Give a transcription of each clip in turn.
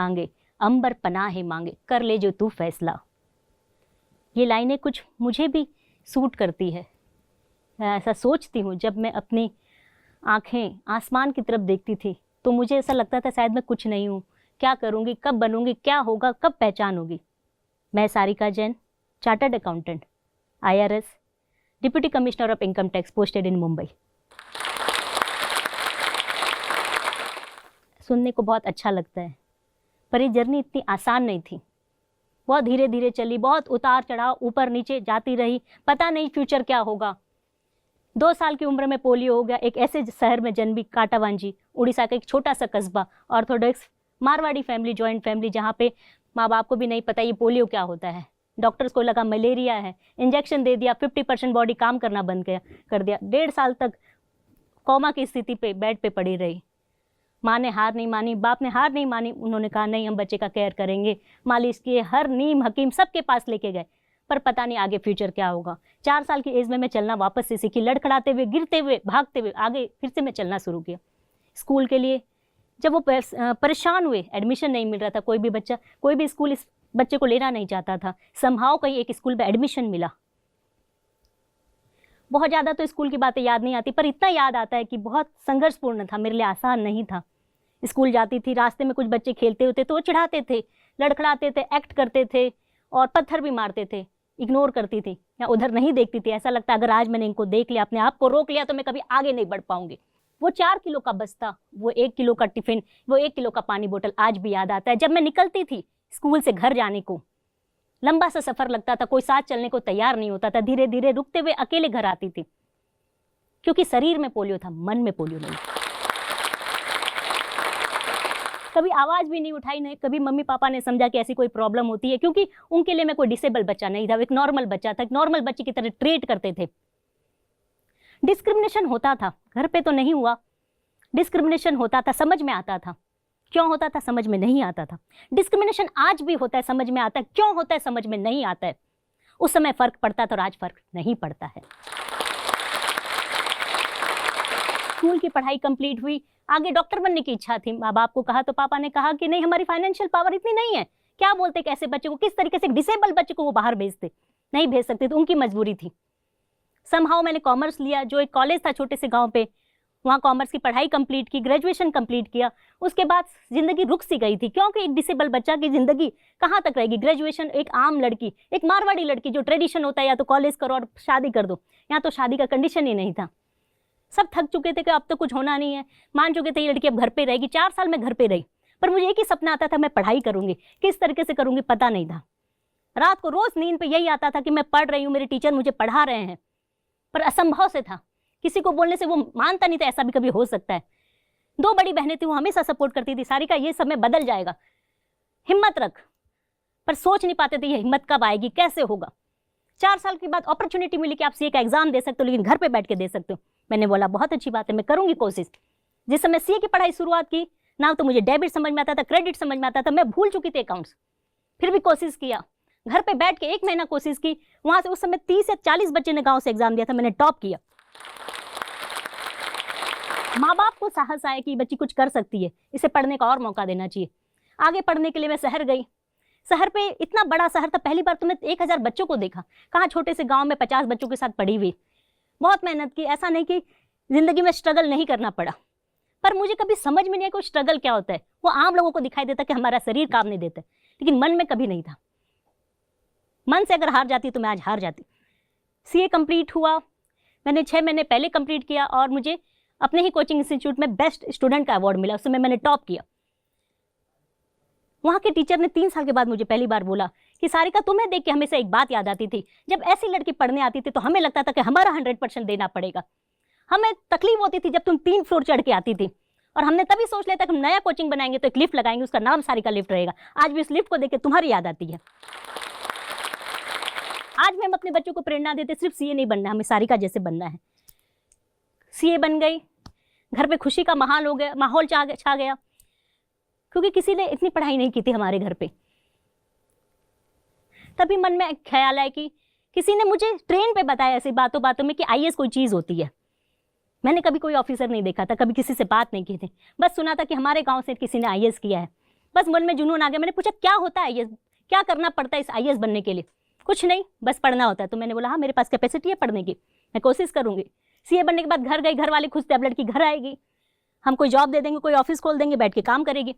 आगे, अंबर पनाहे मांगे, कर ले जो तू फैसला। ये लाइनें कुछ मुझे भी सूट करती है। मैं ऐसा सोचती हूँ, जब मैं अपनी आंखें आसमान की तरफ देखती थी तो मुझे ऐसा लगता था शायद मैं कुछ नहीं हूँ, क्या करूँगी, कब बनूँगी, क्या होगा, कब पहचान होगी। मैं Sarika Jain, chartered accountant, IRS, deputy commissioner of income tax, posted in Mumbai. सुनने को बहुत अच्छा लगता है, पर ये जर्नी इतनी आसान नहीं थी। बहुत धीरे धीरे चली, बहुत उतार चढ़ाव, ऊपर नीचे जाती रही, पता नहीं फ्यूचर क्या होगा। 2 साल की उम्र में पोलियो हो गया। एक ऐसे शहर में जन्मी, काटावांजी, उड़ीसा का एक छोटा सा कस्बा, Orthodox Marwari family, joint family, जहाँ पे माँ बाप को भी नहीं पता ये पोलियो क्या होता है। डॉक्टर्स को लगा मलेरिया है, इंजेक्शन दे दिया, 50% बॉडी काम करना बंद कर दिया। 1.5 साल तक कोमा की स्थिति पे बेड पे पड़ी रही। माँ ने हार नहीं मानी, बाप ने हार नहीं मानी। उन्होंने कहा नहीं, हम बच्चे का केयर करेंगे। मालिश किए, हर नीम हकीम सबके पास लेके गए, पर पता नहीं आगे फ्यूचर क्या होगा। 4 साल की एज में मैं चलना वापस से सीखी, लड़खड़ाते हुए, गिरते हुए, भागते हुए आगे फिर से मैं चलना शुरू किया। स्कूल के लिए जब वो परेशान हुए, एडमिशन नहीं मिल रहा था, कोई भी बच्चा, कोई भी स्कूल इस बच्चे को लेना नहीं चाहता था। समहाउ कहीं एक स्कूल में एडमिशन मिला। बहुत ज़्यादा तो स्कूल की बातें याद नहीं आती, पर इतना याद आता है कि बहुत संघर्षपूर्ण था, मेरे लिए आसान नहीं था। स्कूल जाती थी, रास्ते में कुछ बच्चे खेलते होते तो वो चिढ़ाते थे, लड़खड़ाते थे, एक्ट करते थे और पत्थर भी मारते थे। इग्नोर करती थी या उधर नहीं देखती थी। ऐसा लगता अगर आज मैंने इनको देख लिया, अपने आप को रोक लिया, तो मैं कभी आगे नहीं बढ़ पाऊंगी। वो 4 किलो का बस्ता, वो 1 किलो का टिफिन, वो 1 किलो का पानी बोतल आज भी याद आता है। जब मैं निकलती थी स्कूल से घर जाने को, लंबा सा सफर लगता था, कोई साथ चलने को तैयार नहीं होता था। धीरे धीरे रुकते हुए अकेले घर आती थी, क्योंकि शरीर में पोलियो था, मन में पोलियो नहीं। कभी आवाज भी नहीं उठाई, नहीं कभी मम्मी पापा ने समझा कि ऐसी कोई प्रॉब्लम होती है, क्योंकि उनके लिए मैं कोई डिसेबल बच्चा नहीं था, एक नॉर्मल बच्चा था। एक नॉर्मल बच्चे की तरह ट्रीट करते थे। डिस्क्रिमिनेशन होता था, घर पे तो नहीं हुआ, डिस्क्रिमिनेशन होता था, समझ में आता था। क्यों होता था समझ में नहीं आता था। डिस्क्रिमिनेशन आज भी होता है, समझ में आता है। क्यों होता है समझ में नहीं आता है। उस समय फर्क पड़ता था और आज फर्क नहीं पड़ता है। स्कूल की पढ़ाई कंप्लीट हुई, आगे डॉक्टर बनने की इच्छा थी। माँ बाप को कहा तो पापा ने कहा कि नहीं, हमारी फाइनेंशियल पावर इतनी नहीं है। क्या बोलते कैसे बच्चे को, किस तरीके से डिसेबल बच्चे को वो बाहर भेजते, नहीं भेज सकते, तो उनकी मजबूरी थी। समहाउ मैंने कॉमर्स लिया, जो एक कॉलेज था छोटे से गांव पे, वहाँ कॉमर्स की पढ़ाई कंप्लीट की, ग्रेजुएशन कंप्लीट किया। उसके बाद जिंदगी रुक सी गई थी, क्योंकि एक डिसेबल बच्चा की जिंदगी कहाँ तक रहेगी। ग्रेजुएशन, एक आम लड़की, एक मारवाड़ी लड़की, जो ट्रेडिशन होता है या तो कॉलेज करो और शादी कर दो, यहाँ तो शादी का कंडीशन ही नहीं था। सब थक चुके थे कि अब तो कुछ होना नहीं है, मान चुके थे ये लड़की अब घर पे रहेगी। 4 साल में घर पे रही, पर मुझे एक ही सपना आता था, मैं पढ़ाई करूंगी। किस तरीके से करूंगी पता नहीं था। रात को रोज नींद पे यही आता था कि मैं पढ़ रही हूँ, मेरे टीचर मुझे पढ़ा रहे हैं, पर असंभव से था। किसी को बोलने से वो मानता नहीं था ऐसा भी कभी हो सकता है। 2 बड़ी बहनें थी, वो हमेशा सपोर्ट करती थी, सारिका ये समय बदल जाएगा, हिम्मत रख, पर सोच नहीं पाते थे ये हिम्मत कब आएगी, कैसे होगा। 4 साल के बाद अपॉर्चुनिटी मिली कि आप सीए का एग्जाम दे सकते हो, लेकिन घर पे बैठ के दे सकते हो। मैंने बोला बहुत अच्छी बात है, मैं करूंगी कोशिश। जिस समय सीए की पढ़ाई शुरुआत की ना, तो मुझे डेबिट समझ में आता था, क्रेडिट समझ में आता था, मैं भूल चुकी थी अकाउंट्स। फिर भी कोशिश किया, घर पे बैठ के 1 महीना कोशिश की। वहां से उस समय 30 या 40 बच्चे ने गांव से एग्जाम दिया था, मैंने टॉप किया। माँ बाप को साहस आया कि बच्ची कुछ कर सकती है, इसे पढ़ने का और मौका देना चाहिए। आगे पढ़ने के लिए मैं शहर गई। शहर पे इतना बड़ा शहर था, पहली बार तो मैं 1000 बच्चों को देखा। कहाँ छोटे से गांव में 50 बच्चों के साथ पढ़ी हुई। बहुत मेहनत की, ऐसा नहीं कि जिंदगी में स्ट्रगल नहीं करना पड़ा, पर मुझे कभी समझ में नहीं आया कि स्ट्रगल क्या होता है। वो आम लोगों को दिखाई देता कि हमारा शरीर काम नहीं देता, लेकिन मन में कभी नहीं था। मन से अगर हार जाती तो मैं आज हार जाती। सीए कंप्लीट हुआ, मैंने 6 महीने पहले कंप्लीट किया और मुझे अपने ही कोचिंग इंस्टीट्यूट में बेस्ट स्टूडेंट का अवार्ड मिला। उस समय मैंने टॉप किया। वहाँ के टीचर ने 3 साल के बाद मुझे पहली बार बोला कि सारिका, तुम्हें देख के हमेशा एक बात याद आती थी, जब ऐसी लड़की पढ़ने आती थी तो हमें लगता था कि हमारा 100% देना पड़ेगा। हमें तकलीफ होती थी जब तुम 3 फ्लोर चढ़ के आती थी, और हमने तभी सोच लिया था कि हम नया कोचिंग बनाएंगे तो एक लिफ्ट लगाएंगे, उसका नाम सारिका लिफ्ट रहेगा। आज भी उस लिफ्ट को देख के तुम्हारी याद आती है। आज भी हम अपने बच्चों को प्रेरणा देते, सिर्फ सीए नहीं बनना, हमें सारिका जैसे बनना है। सीए बन गई, घर पे खुशी का माहौल छा गया, क्योंकि किसी ने इतनी पढ़ाई नहीं की थी हमारे घर पे। तभी मन में एक ख्याल आया कि किसी ने मुझे ट्रेन पे बताया ऐसी बातों बातों में कि आईएएस कोई चीज़ होती है। मैंने कभी कोई ऑफिसर नहीं देखा था, कभी किसी से बात नहीं की थी, बस सुना था कि हमारे गांव से किसी ने आईएएस किया है। बस मन में जुनून आ गया। मैंने पूछा क्या होता है आईएएस, क्या करना पड़ता है इस आईएएस बनने के लिए? कुछ नहीं, बस पढ़ना होता है। तो मैंने बोला हाँ मेरे पास कैपेसिटी है पढ़ने की, मैं कोशिश करूंगी। सीए बनने के बाद घर गई, घर वाले खुश थे, अब लड़की घर आएगी, हम कोई जॉब दे देंगे, कोई ऑफिस खोल देंगे, बैठ के काम करेगी।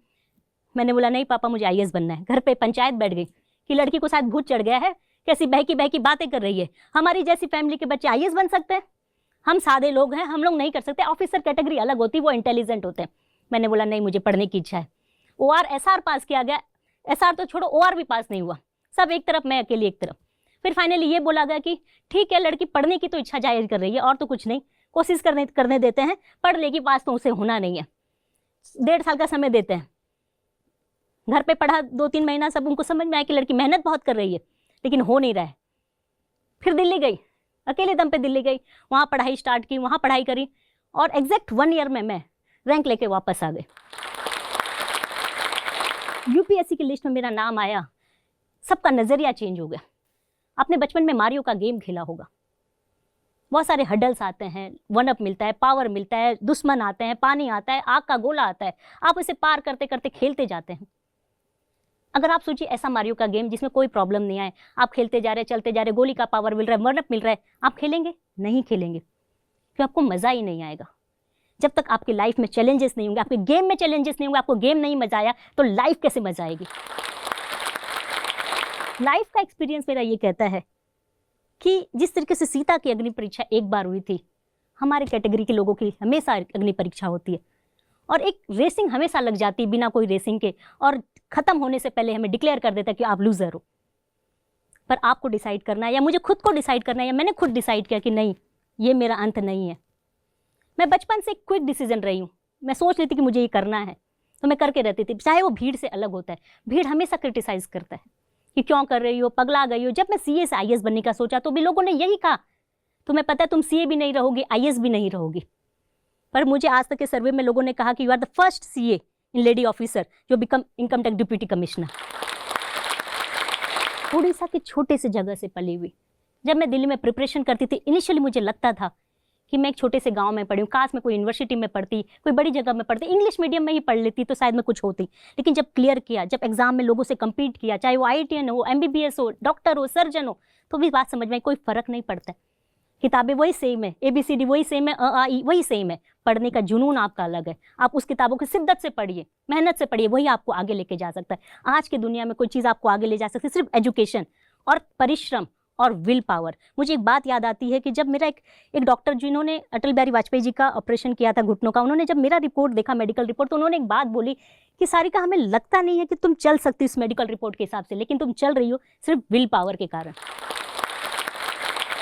मैंने बोला नहीं पापा मुझे आईएएस बनना है। घर पे पंचायत बैठ गई कि लड़की को शायद भूत चढ़ गया है, कैसी बहकी बहकी बातें कर रही है, हमारी जैसी फैमिली के बच्चे आईएएस बन सकते हैं, हम सादे लोग हैं, हम लोग नहीं कर सकते। ऑफिसर कैटेगरी अलग होती है, वो इंटेलिजेंट होते हैं। मैंने बोला नहीं मुझे पढ़ने की इच्छा है। ओआर एसआर पास किया गया, एसआर तो छोड़ो ओआर भी पास नहीं हुआ, सब एक तरफ मैं अकेली एक तरफ। फिर फाइनली ये बोला गया कि ठीक है लड़की पढ़ने की तो इच्छा जाहिर कर रही है और तो कुछ नहीं, कोशिश करने देते हैं, पढ़ लेगी, पास तो उसे होना नहीं है। 1.5 साल का समय देते हैं। घर पे पढ़ा 2-3 महीना, सब उनको समझ में आया कि लड़की मेहनत बहुत कर रही है लेकिन हो नहीं रहा है। फिर दिल्ली गई, अकेले दम पे दिल्ली गई, वहाँ पढ़ाई स्टार्ट की, वहाँ पढ़ाई करी और एग्जैक्ट 1 ईयर में मैं रैंक लेके वापस आ गई। यूपीएससी की लिस्ट में मेरा नाम आया, सबका नजरिया चेंज हो गया। आपने बचपन में मारियो का गेम खेला होगा, बहुत सारे हडल्स आते हैं, 1 अप मिलता है, पावर मिलता है, दुश्मन आते हैं, पानी आता है, आग का गोला आता है, आप उसे पार करते करते खेलते जाते हैं। अगर आप सोचिए ऐसा मारियो का गेम जिसमें कोई प्रॉब्लम नहीं आए, आप खेलते जा रहे, चलते जा रहे, गोली का पावर मिल रहा है, 1 अप मिल रहा है, आप खेलेंगे? नहीं खेलेंगे, क्योंकि आपको मजा ही नहीं आएगा। जब तक आपकी लाइफ में चैलेंजेस नहीं होंगे, आपके गेम में चैलेंजेस नहीं होंगे, आपको गेम नहीं मजा आया तो लाइफ कैसे मजा आएगी? लाइफ का एक्सपीरियंस मेरा ये कहता है कि जिस तरीके से सीता की अग्नि परीक्षा एक बार हुई थी, हमारे कैटेगरी के लोगों की हमेशा अग्नि परीक्षा होती है और एक रेसिंग हमेशा लग जाती है बिना कोई रेसिंग के, और खत्म होने से पहले हमें डिक्लेयर कर देता है कि आप लूजर हो। पर आपको डिसाइड करना है, या मुझे खुद को डिसाइड करना है, या मैंने खुद डिसाइड किया कि नहीं ये मेरा अंत नहीं है। मैं बचपन से क्विक डिसीजन रही हूँ, मैं सोच लेती कि मुझे ये करना है तो मैं करके रहती थी, चाहे वो भीड़ से अलग होता है। भीड़ हमेशा क्रिटिसाइज करता है कि क्यों कर रही हो, पगला गई हो। जब मैं सीए से आईएएस बनने का सोचा तो भी लोगों ने यही कहा, तुम्हें पता है तुम सीए भी नहीं रहोगी, आईएएस भी नहीं रहोगी। पर मुझे आज तक के सर्वे में लोगों ने कहा कि you are the first CA in lady officer जो become income tax deputy commissioner. Orissa के छोटे से जगह से पली हुई, जब मैं दिल्ली में प्रिपरेशन करती थी, इनिशियली मुझे लगता था कि मैं एक छोटे से गांव में पढ़ी हूँ, काश मैं कोई यूनिवर्सिटी में पढ़ती, कोई बड़ी जगह में पढ़ती, इंग्लिश मीडियम में ही पढ़ लेती तो शायद मैं कुछ होती। लेकिन जब क्लियर किया, जब एग्जाम में लोगों से कम्पीट किया, चाहे वो IITian हो, MBBS हो, डॉक्टर हो, सर्जन हो, तो भी बात समझ में कोई फर्क नहीं पड़ता है। किताबें वही सेम है, ABCD वही सेम है, अ आ इ वही सेम है, पढ़ने का जुनून आपका अलग है। आप उस किताबों की शिद्दत से पढ़िए, मेहनत से पढ़िए, वही आपको आगे लेके जा सकता है। आज की दुनिया में कोई चीज़ आपको आगे ले जा सकती है सिर्फ एजुकेशन और परिश्रम और विल पावर। मुझे एक बात याद आती है कि जब मेरा एक डॉक्टर जिन्होंने अटल बिहारी वाजपेयी जी का ऑपरेशन किया था घुटनों का, उन्होंने जब मेरा रिपोर्ट देखा, मेडिकल रिपोर्ट, तो उन्होंने एक बात बोली कि सारिका हमें लगता नहीं है कि तुम चल सकती इस मेडिकल रिपोर्ट के हिसाब से, लेकिन तुम चल रही हो सिर्फ विल पावर के कारण।